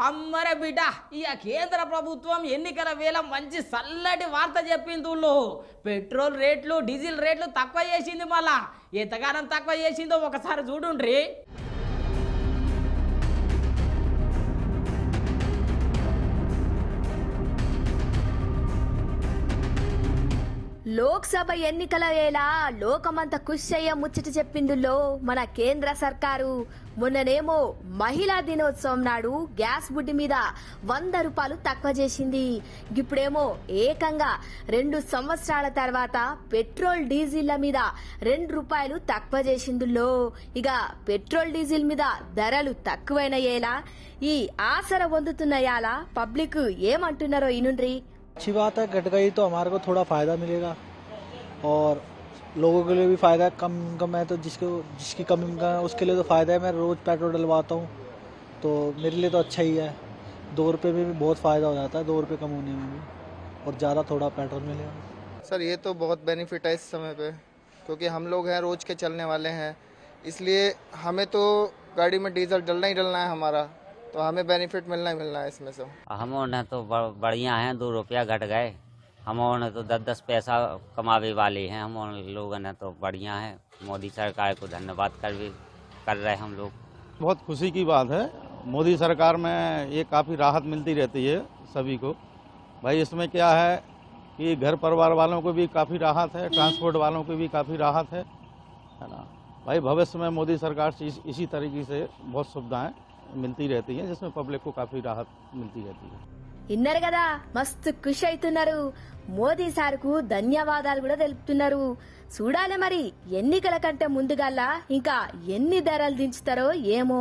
అమ్మరే బిడ్డ ఇక కేంద్ర ప్రభుత్వం ఎన్నికల వేళ మంచి చల్లటి వార్త చెప్పింది ఊళ్ళో పెట్రోల్ రేట్లు డీజిల్ రేట్లు తక్కువ చేసింది మళ్ళా ఎంతగానం తక్కువ చేసిందో ఒకసారి చూడుండ్రి లోక్సభ ఎన్నికల వేళ లోకమంతా ఖుషి అయ్యే ముచ్చట చెప్పిందులో మన కేంద్ర సర్కారు మొన్ననేమో మహిళా దినోత్సవం నాడు గ్యాస్ బుడ్డి మీద 100 రూపాయలు తక్కువ చేసింది. ఇప్పుడేమో ఏకంగా 2 సంవత్సరాల తర్వాత పెట్రోల్ డీజిల్ మీద 2 రూపాయలు తక్కువ చేసిందులో ఇక పెట్రోల్ డీజిల్ మీద ధరలు తక్కువైనయేలా ఈ ఆసర పొందుతున్నాయాలా పబ్లిక్ ఏమంటున్నారో ఇనుండ్రి. अच्छी बात है, घट गई तो हमारे को थोड़ा फ़ायदा मिलेगा और लोगों के लिए भी फ़ायदा है. कम इनकम है तो जिसकी कम इनकम है उसके लिए तो फ़ायदा है. मैं रोज़ पेट्रोल डलवाता हूँ तो मेरे लिए तो अच्छा ही है. 2 रुपये में भी बहुत फ़ायदा हो जाता है, 2 रुपये कम होने में भी और ज़्यादा थोड़ा पेट्रोल मिलेगा. सर ये तो बहुत बेनिफिट है इस समय पे, क्योंकि हम लोग हैं रोज़ के चलने वाले हैं, इसलिए हमें तो गाड़ी में डीजल डलना ही डलना है हमारा, तो हमें बेनिफिट मिलना ही मिलना है इसमें से. हम ने तो बढ़िया हैं, 2 रुपया घट गए. हम ने तो 10-10 पैसा कमावे वाले हैं. हम लोगों ने तो बढ़िया है. मोदी सरकार को धन्यवाद कर रहे हम लोग. बहुत खुशी की बात है. मोदी सरकार में ये काफ़ी राहत मिलती रहती है सभी को. भाई इसमें क्या है कि घर परिवार वालों को भी काफ़ी राहत है, ट्रांसपोर्ट वालों को भी काफ़ी राहत है ना. भाई भविष्य में मोदी सरकार से इसी तरीके से बहुत सुविधाएं मिलती रहती है, जिसमें पब्लिक को काफी राहत मिलती रहती है. ఇన్నారు కదా మస్తు ఖుషి అవుతున్నారు. మోదీ సార్కు ధన్యవాదాలు కూడా తెలుపుతున్నారు. చూడాలి మరి ఎన్నికల కంటే ముందుగల్లా ఇంకా ఎన్ని ధరలు దించుతారో ఏమో.